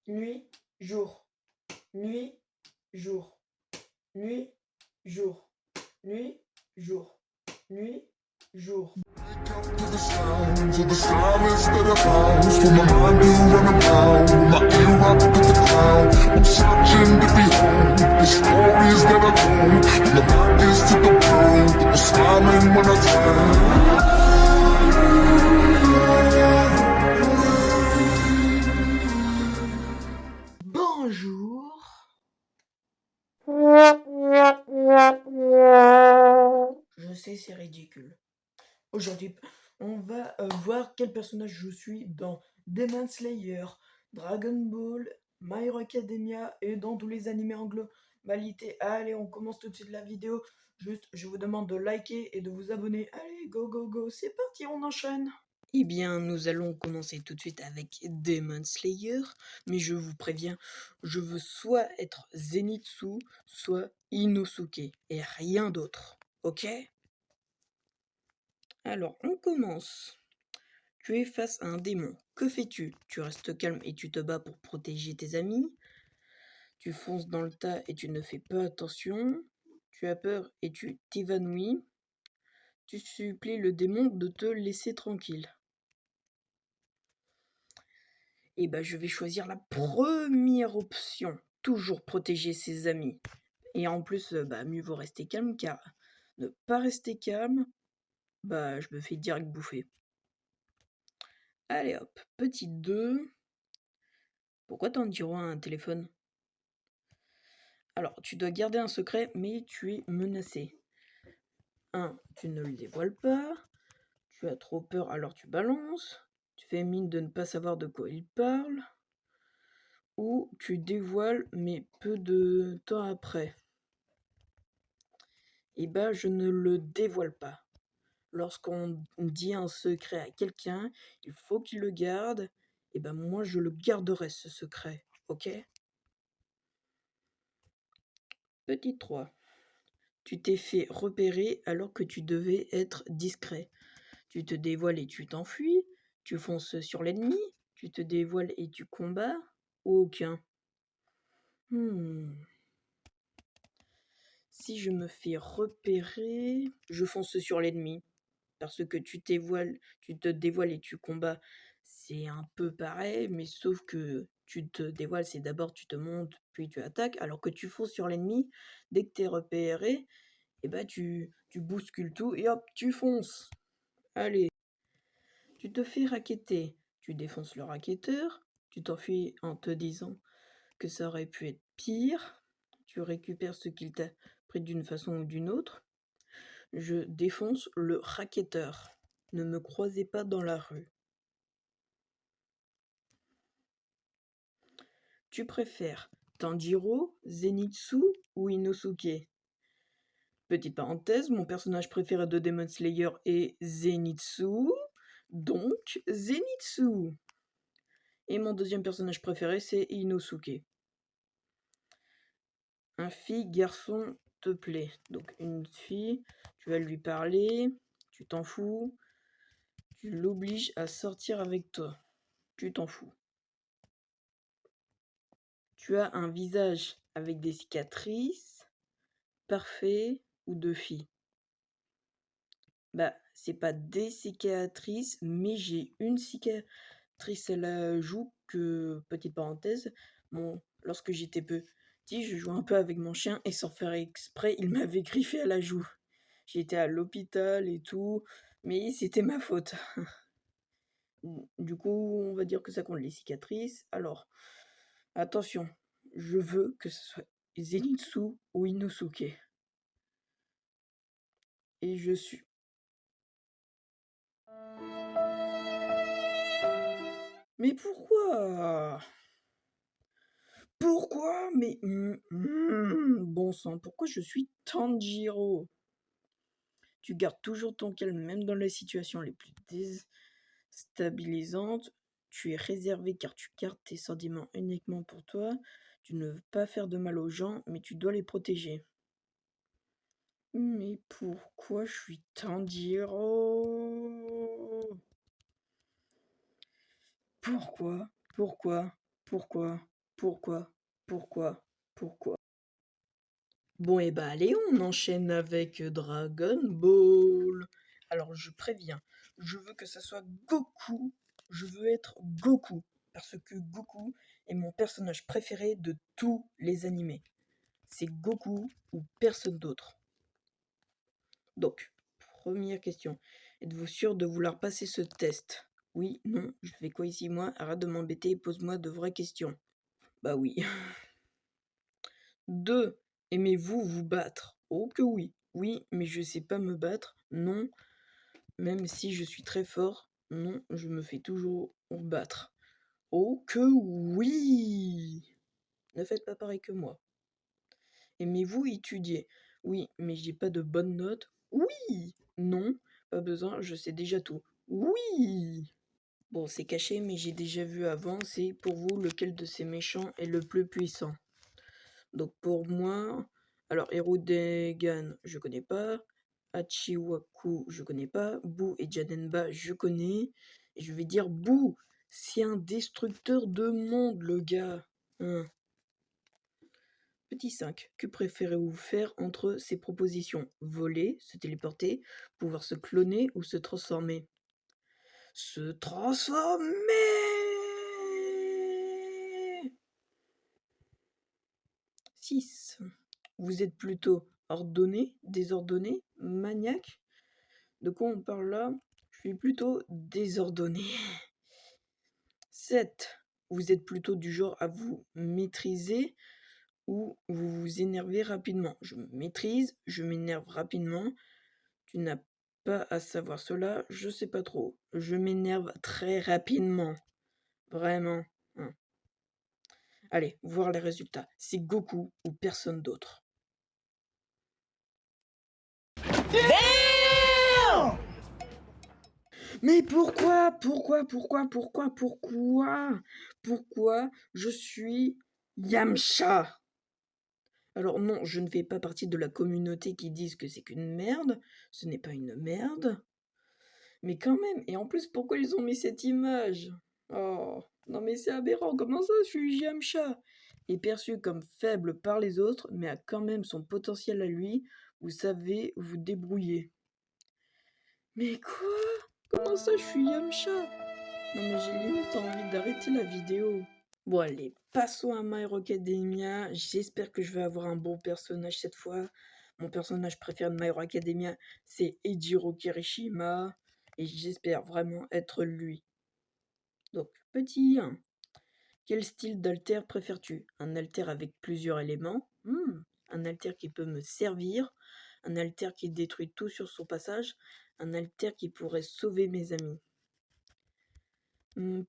nuit, jour, nuit, jour, nuit, jour, nuit, jour, nuit, jour. To the sounds of the silence that I found for my mind to run around with my ear up to the cloud. I'm searching to behold the stories that I told. And my back is to the world that was smiling when I turned. Bonjour. Je sais, c'est ridicule. Aujourd'hui, on va voir quel personnage je suis dans Demon Slayer, Dragon Ball, My Hero Academia et dans tous les animés en globalité. Allez, on commence tout de suite la vidéo. Juste, je vous demande de liker et de vous abonner. Allez, go, go, go, c'est parti, on enchaîne. Eh bien, nous allons commencer tout de suite avec Demon Slayer, mais je vous préviens, je veux soit être Zenitsu, soit Inosuke, et rien d'autre, ok? Alors, on commence. Tu es face à un démon. Que fais-tu? Tu restes calme et tu te bats pour protéger tes amis. Tu fonces dans le tas et tu ne fais pas attention. Tu as peur et tu t'évanouis. Tu supplies le démon de te laisser tranquille. Eh ben, je vais choisir la première option. Toujours protéger ses amis. Et en plus, mieux vaut rester calme, car ne pas rester calme, je me fais direct bouffer. Allez hop, petit 2. Pourquoi Tanjiro a un téléphone? Alors, tu dois garder un secret, mais tu es menacé. 1. Tu ne le dévoiles pas. Tu as trop peur, alors tu balances. Tu fais mine de ne pas savoir de quoi il parle. Ou tu dévoiles, mais peu de temps après. Eh ben, je ne le dévoile pas. Lorsqu'on dit un secret à quelqu'un, il faut qu'il le garde. Eh ben, moi, je le garderai, ce secret. Ok? Petit 3. Tu t'es fait repérer alors que tu devais être discret. Tu te dévoiles et tu t'enfuis. Tu fonces sur l'ennemi. Tu te dévoiles et tu combats. Aucun. Si je me fais repérer, je fonce sur l'ennemi. Parce que tu te dévoiles et tu combats, c'est un peu pareil, mais sauf que tu te dévoiles, c'est d'abord tu te montes, puis tu attaques, alors que tu fonces sur l'ennemi, dès que t'es repéré, et tu bouscules tout et hop, tu fonces. Allez, tu te fais racketter, tu défonces le racketteur, tu t'enfuis en te disant que ça aurait pu être pire, tu récupères ce qu'il t'a pris d'une façon ou d'une autre. Je défonce le racketteur. Ne me croisez pas dans la rue. Tu préfères Tanjiro, Zenitsu ou Inosuke? Petite parenthèse, mon personnage préféré de Demon Slayer est Zenitsu, donc Zenitsu. Et mon deuxième personnage préféré, c'est Inosuke. Un fille, garçon, te plaît. Donc une fille, tu vas lui parler, tu t'en fous, tu l'obliges à sortir avec toi. Tu t'en fous. Tu as un visage avec des cicatrices, parfait ou de fille? C'est pas des cicatrices, mais j'ai une cicatrice à la joue que, petite parenthèse, lorsque j'étais petit, je jouais un peu avec mon chien et sans faire exprès, il m'avait griffé à la joue. J'étais à l'hôpital et tout, mais c'était ma faute. Du coup, on va dire que ça compte les cicatrices. Alors, attention, je veux que ce soit Zenitsu ou Inosuke. Et je suis... Mais pourquoi? Pourquoi? Mais... bon sang, pourquoi je suis Tanjiro? Tu gardes toujours ton calme, même dans les situations les plus déstabilisantes. Tu es réservé car tu gardes tes sentiments uniquement pour toi. Tu ne veux pas faire de mal aux gens, mais tu dois les protéger. Mais pourquoi je suis Tanjiro? Pourquoi? Pourquoi? Pourquoi? Pourquoi? Pourquoi? Pourquoi? Bon et bah allez, on enchaîne avec Dragon Ball. Alors je préviens, je veux que ça soit Goku. Je veux être Goku. Parce que Goku est mon personnage préféré de tous les animés. C'est Goku ou personne d'autre. Donc, première question. Êtes-vous sûr de vouloir passer ce test? Oui, non, je fais quoi ici moi? Arrête de m'embêter et pose-moi de vraies questions. Bah oui. 2. Aimez-vous vous battre? Oh que oui. Oui, mais je sais pas me battre. Non, même si je suis très fort. Non, je me fais toujours battre. Oh que oui. Ne faites pas pareil que moi. Aimez-vous étudier? Oui, mais j'ai pas de bonnes notes. Oui. Non, pas besoin, je sais déjà tout. Oui. Bon, c'est caché, mais j'ai déjà vu avant. C'est pour vous lequel de ces méchants est le plus puissant? Donc pour moi, alors Hirudegan, je connais pas. Hachiwaku, je connais pas. Boo et Jadenba, je connais. Et je vais dire Boo, c'est un destructeur de monde, le gars. Hein. Petit 5. Que préférez-vous faire entre ces propositions? Voler, se téléporter, pouvoir se cloner ou se transformer? Se transformer! 6. Vous êtes plutôt ordonné, désordonné, maniaque? De quoi on parle là? Je suis plutôt désordonné. 7. Vous êtes plutôt du genre à vous maîtriser ou vous vous énervez rapidement? Je me maîtrise, je m'énerve rapidement. Tu n'as pas à savoir cela, je sais pas trop. Je m'énerve très rapidement. Vraiment. Hein. Allez, voir les résultats. C'est Goku ou personne d'autre. Mais pourquoi je suis Yamcha? Alors non, je ne fais pas partie de la communauté qui disent que c'est qu'une merde. Ce n'est pas une merde. Mais quand même, et en plus, pourquoi ils ont mis cette image? Oh, non mais c'est aberrant, comment ça, je suis Yamcha? Est perçu comme faible par les autres, mais a quand même son potentiel à lui. Vous savez vous débrouiller. Mais quoi? Comment ça, je suis Yamcha? Non mais j'ai limite envie d'arrêter la vidéo. Bon allez, passons à My Hero Academia. J'espère que je vais avoir un bon personnage cette fois. Mon personnage préféré de My Hero Academia, c'est Ejiro Kirishima. Et j'espère vraiment être lui. Donc, petit 1. Quel style d'alter préfères-tu? Un alter avec plusieurs éléments? Un alter qui peut me servir? Un alter qui détruit tout sur son passage? Un alter qui pourrait sauver mes amis?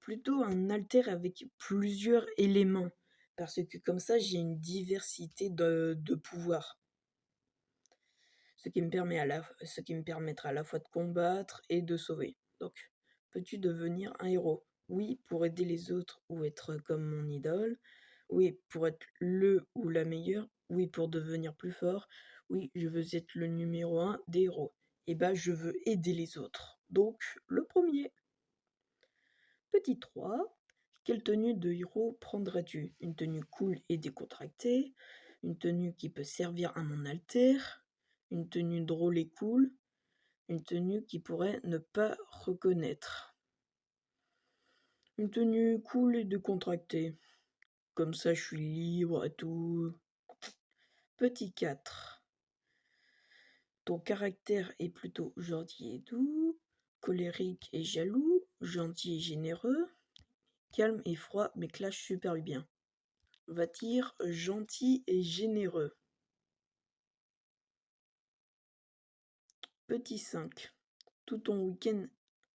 Plutôt un alter avec plusieurs éléments, parce que comme ça j'ai une diversité de pouvoirs. Ce qui me permettra à la fois de combattre et de sauver. Donc, peux-tu devenir un héros? Oui, pour aider les autres ou être comme mon idole. Oui, pour être le ou la meilleure. Oui, pour devenir plus fort. Oui, je veux être le numéro 1 des héros. Et bah, je veux aider les autres. Donc, le premier. Petit 3. Quelle tenue de héros prendras-tu? Une tenue cool et décontractée, une tenue qui peut servir à mon alter, une tenue drôle et cool, une tenue qui pourrait ne pas reconnaître. Une tenue cool et décontractée. Comme ça, je suis libre et tout. Petit 4. Ton caractère est plutôt gentil et doux, colérique et jaloux, gentil et généreux, calme et froid mais clash super bien. Va dire gentil et généreux. Petit 5. Tout ton week-end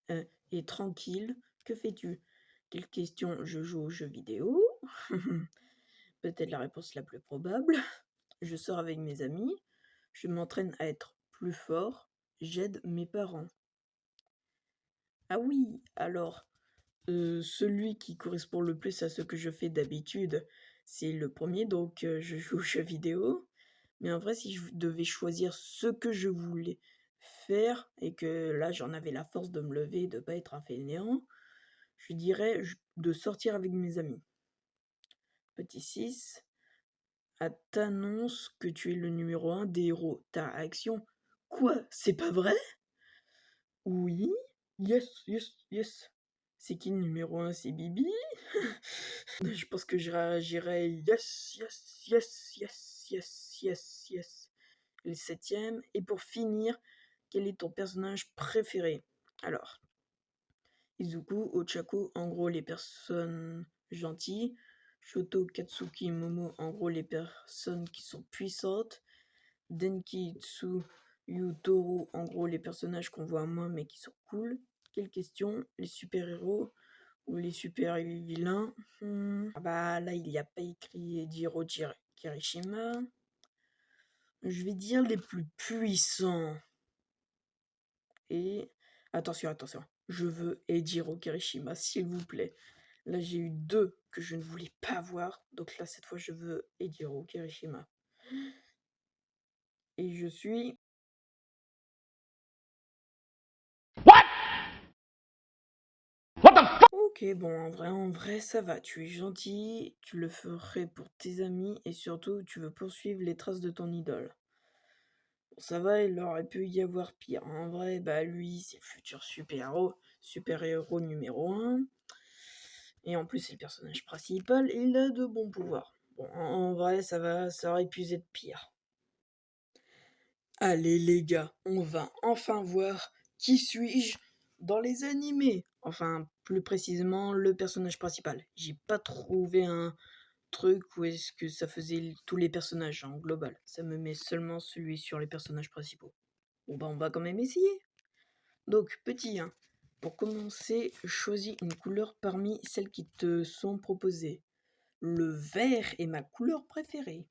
est tranquille. Que fais-tu? Quelle question? Je joue aux jeux vidéo. Peut-être la réponse la plus probable. Je sors avec mes amis. Je m'entraîne à être plus fort. J'aide mes parents. Ah oui, alors, celui qui correspond le plus à ce que je fais d'habitude, c'est le premier, donc je joue aux jeux vidéo. Mais en vrai, si je devais choisir ce que je voulais faire et que là, j'en avais la force de me lever, de pas être un fainéant, je dirais de sortir avec mes amis. Petit 6. T'annonce que tu es le numéro 1 des héros. Ta réaction: «Quoi? C'est pas vrai?» «Oui. Yes, yes, yes». «C'est qui le numéro 1? C'est Bibi?» Je pense que je réagirais: «Yes, yes, yes, yes, yes, yes, yes». Le 7e, et pour finir, quel est ton personnage préféré? Alors, Izuku, Ochako, en gros les personnes gentilles. Shoto, Katsuki, Momo, en gros les personnes qui sont puissantes. Denki, Tsu, Yu, Toru, en gros les personnages qu'on voit moins mais qui sont cool. Quelle question? Les super-héros ou les super-vilains? Ah bah là, il n'y a pas écrit Ejiro Kirishima. Je vais dire les plus puissants. Et attention, attention. Je veux Ejiro Kirishima, s'il vous plaît. Là, j'ai eu 2 que je ne voulais pas voir. Donc là, cette fois, je veux Ejiro Kirishima. Et je suis... Ok, bon, en vrai, ça va. Tu es gentil, tu le ferais pour tes amis et surtout, tu veux poursuivre les traces de ton idole. Bon, ça va, il aurait pu y avoir pire. En vrai, bah lui, c'est le futur super-héros numéro 1. Et en plus, c'est le personnage principal et il a de bons pouvoirs. Bon, en vrai, ça va, ça aurait pu être pire. Allez les gars, on va enfin voir qui suis-je dans les animés. Enfin, plus précisément, le personnage principal. J'ai pas trouvé un truc où est-ce que ça faisait tous les personnages en global. Ça me met seulement celui sur les personnages principaux. Bon bah on va quand même essayer. Donc petit 1. Pour commencer, choisis une couleur parmi celles qui te sont proposées. Le vert est ma couleur préférée.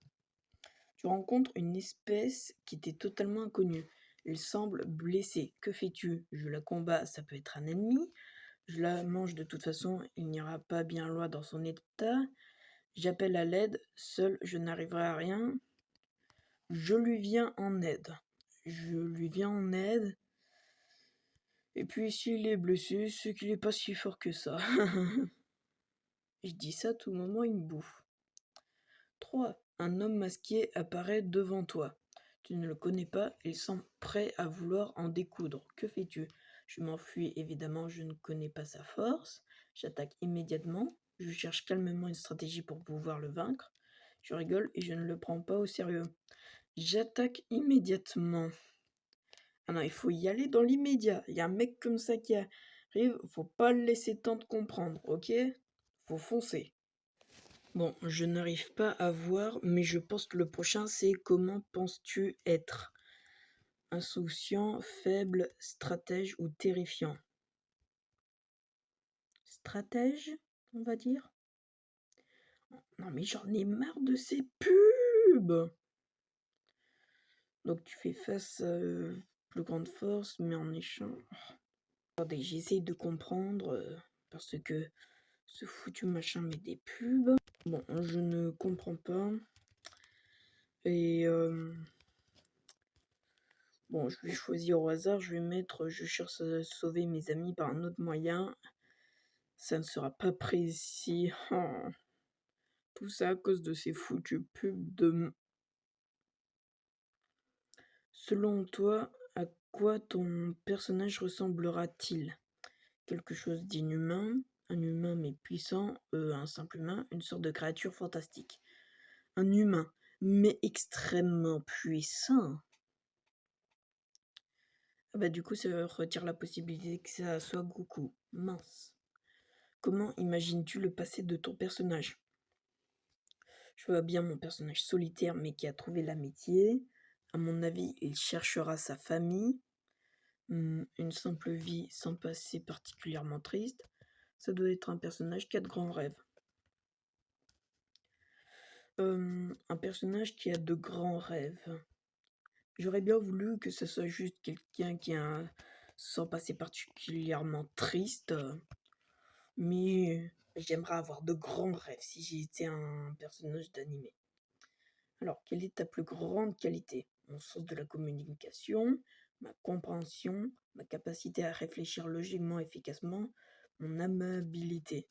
Tu rencontres une espèce qui t'est totalement inconnue. Elle semble blessée. Que fais-tu? Je la combats, ça peut être un ennemi. Je la mange de toute façon, il n'ira pas bien loin dans son état. J'appelle à l'aide, seul je n'arriverai à rien. Je lui viens en aide. Je lui viens en aide. Et puis s'il est blessé, c'est qu'il est pas si fort que ça. Je dis ça, à tout moment il me bouffe. 3. Un homme masqué apparaît devant toi. Tu ne le connais pas, il semble prêt à vouloir en découdre. Que fais-tu? Je m'enfuis, évidemment, je ne connais pas sa force. J'attaque immédiatement. Je cherche calmement une stratégie pour pouvoir le vaincre. Je rigole et je ne le prends pas au sérieux. J'attaque immédiatement. Ah non, il faut y aller dans l'immédiat. Il y a un mec comme ça qui arrive, faut pas le laisser temps de comprendre, ok? Faut foncer. Bon, je n'arrive pas à voir, mais je pense que le prochain, c'est comment penses-tu être? Insouciant, faible, stratège ou terrifiant? Stratège, on va dire? Non, mais j'en ai marre de ces pubs! Donc tu fais face à plus grande force, mais en échange... Attendez, j'essaye de comprendre, parce que ce foutu machin met des pubs. Bon, je ne comprends pas. Et bon, je vais choisir au hasard, je vais mettre je cherche à sauver mes amis par un autre moyen. Ça ne sera pas précis. Oh. Tout ça à cause de ces foutues pubs de... Selon toi, à quoi ton personnage ressemblera-t-il? Quelque chose d'inhumain, un humain mais puissant, un simple humain, une sorte de créature fantastique. Un humain, mais extrêmement puissant. Ah bah du coup ça retire la possibilité que ça soit Goku. Mince. Comment imagines-tu le passé de ton personnage? Je vois bien mon personnage solitaire mais qui a trouvé l'amitié. À mon avis, il cherchera sa famille. Une simple vie sans passé particulièrement triste. Ça doit être un personnage qui a de grands rêves. Un personnage qui a de grands rêves. J'aurais bien voulu que ce soit juste quelqu'un qui a sans passé particulièrement triste, mais j'aimerais avoir de grands rêves si j'étais un personnage d'animé. Alors, quelle est ta plus grande qualité? Mon sens de la communication, ma compréhension, ma capacité à réfléchir logiquement efficacement, mon amabilité.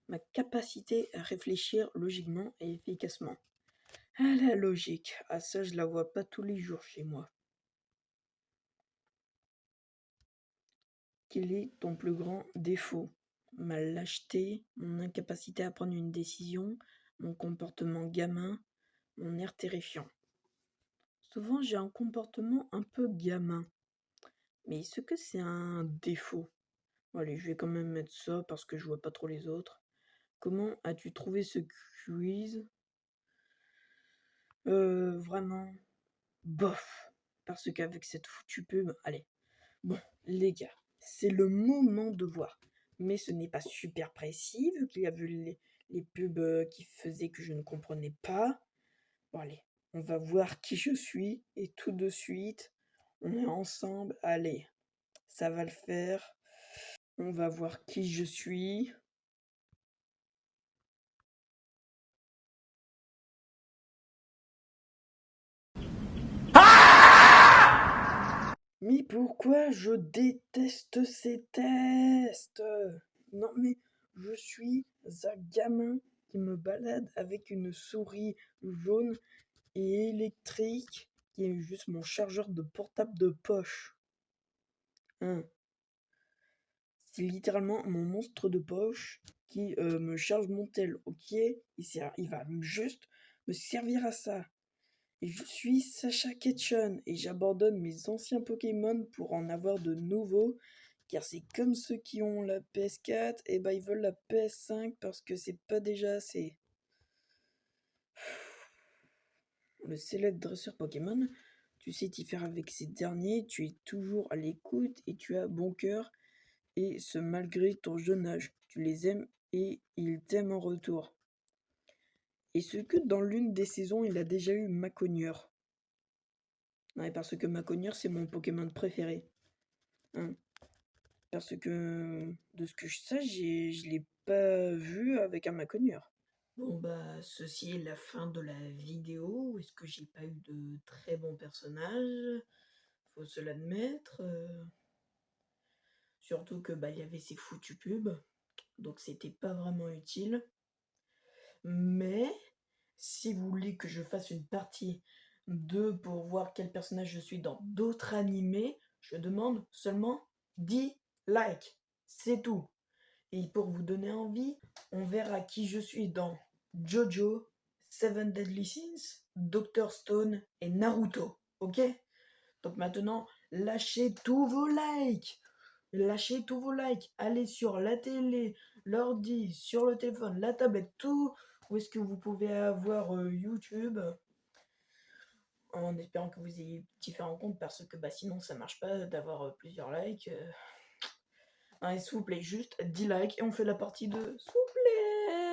ma capacité à réfléchir logiquement et efficacement. Ah, la logique, ah ça je la vois pas tous les jours chez moi. Quel est ton plus grand défaut? Ma lâcheté, mon incapacité à prendre une décision, mon comportement gamin, mon air terrifiant. Souvent j'ai un comportement un peu gamin, mais est-ce que c'est un défaut? Allez, je vais quand même mettre ça parce que je vois pas trop les autres. Comment as-tu trouvé ce quiz? Vraiment bof, parce qu'avec cette foutue pub, allez, bon, les gars, c'est le moment de voir. Mais ce n'est pas super précis, vu qu'il y a vu les pubs qui faisaient que je ne comprenais pas. Bon, allez, on va voir qui je suis, et tout de suite, on est ensemble. Allez, ça va le faire. On va voir qui je suis. Mais pourquoi je déteste ces tests? Non mais je suis un gamin qui me balade avec une souris jaune et électrique qui est juste mon chargeur de portable de poche. Hein. C'est littéralement mon monstre de poche qui me charge mon tel, ok? Il va juste me servir à ça. Et je suis Sacha Ketchum et j'abandonne mes anciens Pokémon pour en avoir de nouveaux, car c'est comme ceux qui ont la PS4, et bah ils veulent la PS5 parce que c'est pas déjà assez. Le célèbre dresseur Pokémon, tu sais t'y faire avec ces derniers, tu es toujours à l'écoute et tu as bon cœur, et ce malgré ton jeune âge. Tu les aimes et ils t'aiment en retour. Est-ce que dans l'une des saisons il a déjà eu Macogneur? Ouais, parce que Macogneur c'est mon Pokémon préféré. Hein. Parce que, de ce que je sais, je l'ai pas vu avec un Macogneur. Bon bah, ceci est la fin de la vidéo. Est-ce que j'ai pas eu de très bons personnages? Faut se l'admettre. Surtout que bah il y avait ces foutues pubs, donc c'était pas vraiment utile. Mais si vous voulez que je fasse une partie 2 pour voir quel personnage je suis dans d'autres animés, je demande seulement 10 likes. C'est tout. Et pour vous donner envie, on verra qui je suis dans Jojo, Seven Deadly Sins, Doctor Stone et Naruto. Ok? Donc maintenant, lâchez tous vos likes. Lâchez tous vos likes. Allez sur la télé, l'ordi, sur le téléphone, la tablette, tout. Où est-ce que vous pouvez avoir YouTube? En espérant que vous ayez différents comptes parce que bah, sinon ça marche pas d'avoir plusieurs likes. Allez, s'il vous plaît, juste 10 likes et on fait la partie 2. S'il vous plaît.